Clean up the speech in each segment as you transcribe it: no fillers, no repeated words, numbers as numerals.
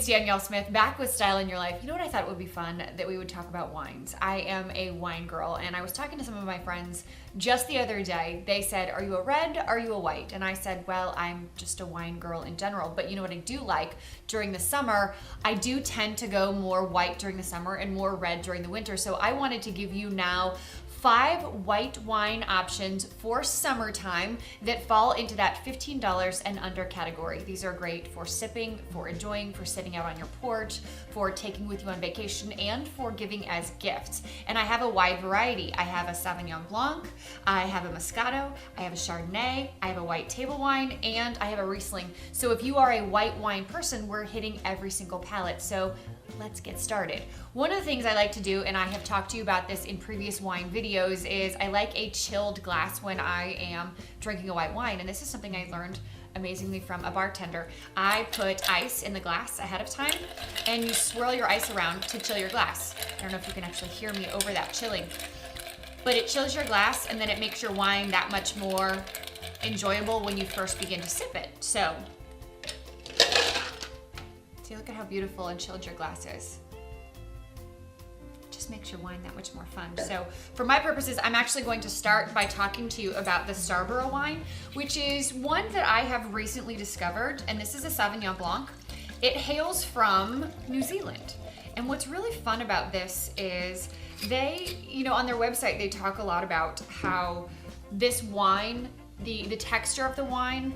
Danielle Smith, back with Style in Your Life. You know what I thought would be fun? That we would talk about wines. I am a wine girl, and I was talking to some of my friends just the other day. They said, are you a red? Are you a white? And I said, well, I'm just a wine girl in general. But you know what I do like? During the summer, I do tend to go more white during the summer and more red during the winter. So I wanted to give you now 5 white wine options for summertime that fall into that $15 and under category. These are great for sipping, for enjoying, for sitting out on your porch, for taking with you on vacation, and for giving as gifts. And I have a wide variety. I have a Sauvignon Blanc, I have a Moscato, I have a Chardonnay, I have a white table wine, and I have a Riesling. So if you are a white wine person, we're hitting every single palate. So let's get started. One of the things I like to do, and I have talked to you about this in previous wine videos, is I like a chilled glass when I am drinking a white wine. And this is something I learned amazingly from a bartender. I put ice in the glass ahead of time, and you swirl your ice around to chill your glass. I don't know if you can actually hear me over that chilling, but it chills your glass, and then it makes your wine that much more enjoyable when you first begin to sip it. So, see, look at how beautiful and chilled your glass is. Just makes your wine that much more fun. So for my purposes, I'm actually going to start by talking to you about the Scarborough wine, which is one that I have recently discovered, and this is a Sauvignon Blanc. It hails from New Zealand. And what's really fun about this is they, on their website, they talk a lot about how this wine, the texture of the wine,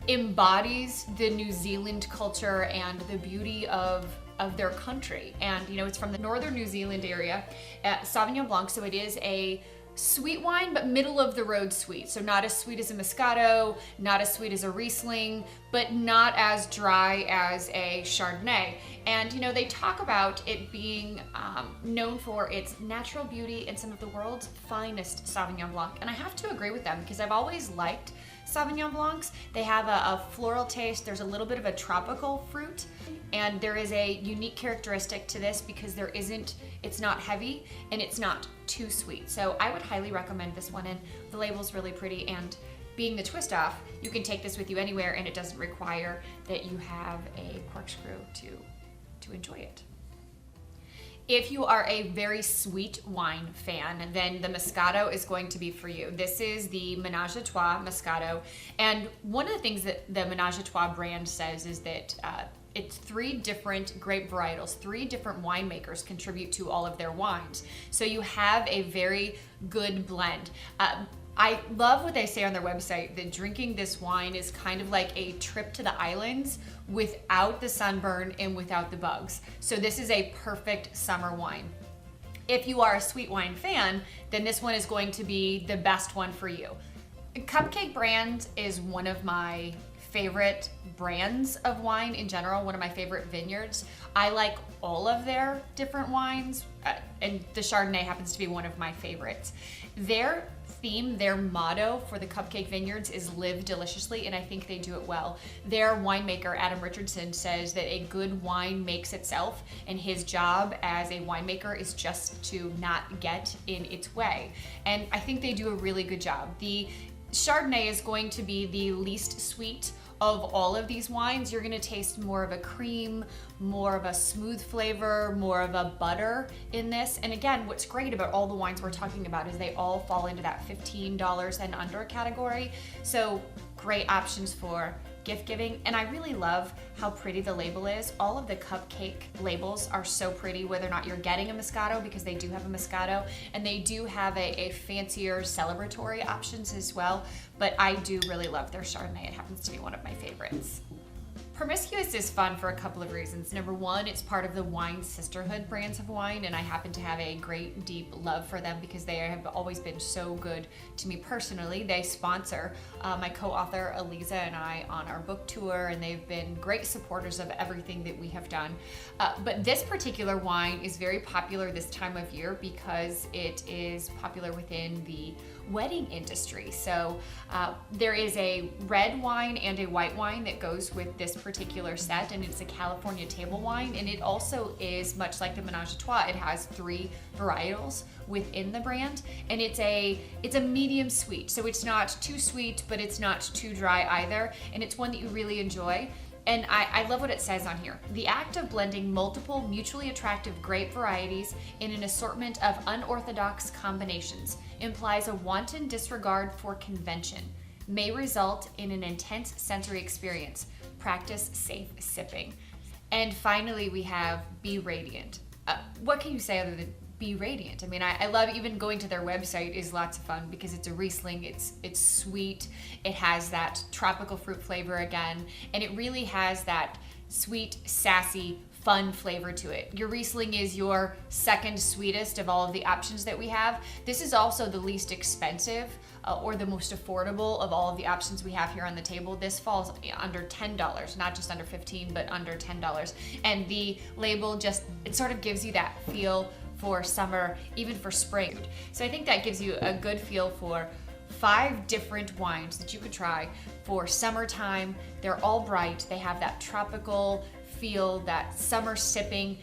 embodies the New Zealand culture and the beauty of their country. And it's from the northern New Zealand area, Sauvignon Blanc, so it is a sweet wine, but middle of the road sweet. So not as sweet as a Moscato, not as sweet as a Riesling, but not as dry as a Chardonnay. And they talk about it being known for its natural beauty and some of the world's finest Sauvignon Blanc. And I have to agree with them because I've always liked Sauvignon Blancs. They have a floral taste. There's a little bit of a tropical fruit, and there is a unique characteristic to this because it's not heavy and it's not too sweet. So I would highly recommend this one, and the label's really pretty, and being the twist off, you can take this with you anywhere, and it doesn't require that you have a corkscrew to enjoy it. If you are a very sweet wine fan, then the Moscato is going to be for you. This is the Ménage à Trois Moscato. And one of the things that the Ménage à Trois brand says is that it's 3 different grape varietals, 3 different winemakers contribute to all of their wines. So you have a very good blend. I love what they say on their website, that drinking this wine is kind of like a trip to the islands without the sunburn and without the bugs. So this is a perfect summer wine. If you are a sweet wine fan, then this one is going to be the best one for you. Cupcake brand is one of my favorite brands of wine in general, one of my favorite vineyards. I like all of their different wines, and the Chardonnay happens to be one of my favorites. Their theme, their motto for the Cupcake Vineyards is live deliciously, and I think they do it well. Their winemaker, Adam Richardson, says that a good wine makes itself, and his job as a winemaker is just to not get in its way. And I think they do a really good job. The Chardonnay is going to be the least sweet of all of these wines. You're gonna taste more of a cream, more of a smooth flavor, more of a butter in this. And again, what's great about all the wines we're talking about is they all fall into that $15 and under category. So great options for gift giving. And I really love how pretty the label is. All of the cupcake labels are so pretty, whether or not you're getting a Moscato, because they do have a Moscato, and they do have a fancier celebratory options as well. But I do really love their Chardonnay. It happens to be one of my favorites. Promiscuous is fun for a couple of reasons. Number one, it's part of the Wine Sisterhood brands of wine, and I happen to have a great deep love for them because they have always been so good to me personally. They sponsor my co-author Eliza and I on our book tour, and they've been great supporters of everything that we have done. But this particular wine is very popular this time of year because it is popular within the wedding industry. So there is a red wine and a white wine that goes with this particular set, and it's a California table wine, and it also is much like the Ménage à Trois. It has 3 varietals within the brand, and it's a medium sweet, so it's not too sweet, but it's not too dry either, and it's one that you really enjoy. And I love what it says on here. The act of blending multiple mutually attractive grape varieties in an assortment of unorthodox combinations implies a wanton disregard for convention, may result in an intense sensory experience. Practice safe sipping. And finally, we have Be Radiant. What can you say other than Be Radiant? I mean, I love even going to their website is lots of fun because it's a Riesling, it's sweet, it has that tropical fruit flavor again, and it really has that sweet, sassy, fun flavor to it. Your Riesling is your second sweetest of all of the options that we have. This is also the least expensive or the most affordable of all of the options we have here on the table. This falls under $10, not just under $15, but under $10. And the label just, it sort of gives you that feel for summer, even for spring. So I think that gives you a good feel for 5 different wines that you could try for summertime. They're all bright. They have that tropical feel, that summer sipping,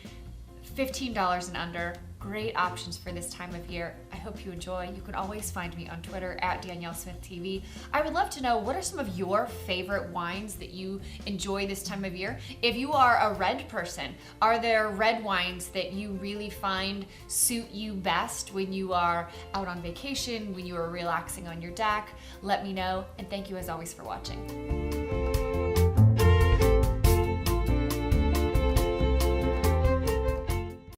$15 and under. Great options for this time of year. I hope you enjoy. You can always find me on Twitter at Danielle Smith TV. I would love to know, what are some of your favorite wines that you enjoy this time of year? If you are a red person, are there red wines that you really find suit you best when you are out on vacation, when you are relaxing on your deck? Let me know, and thank you as always for watching.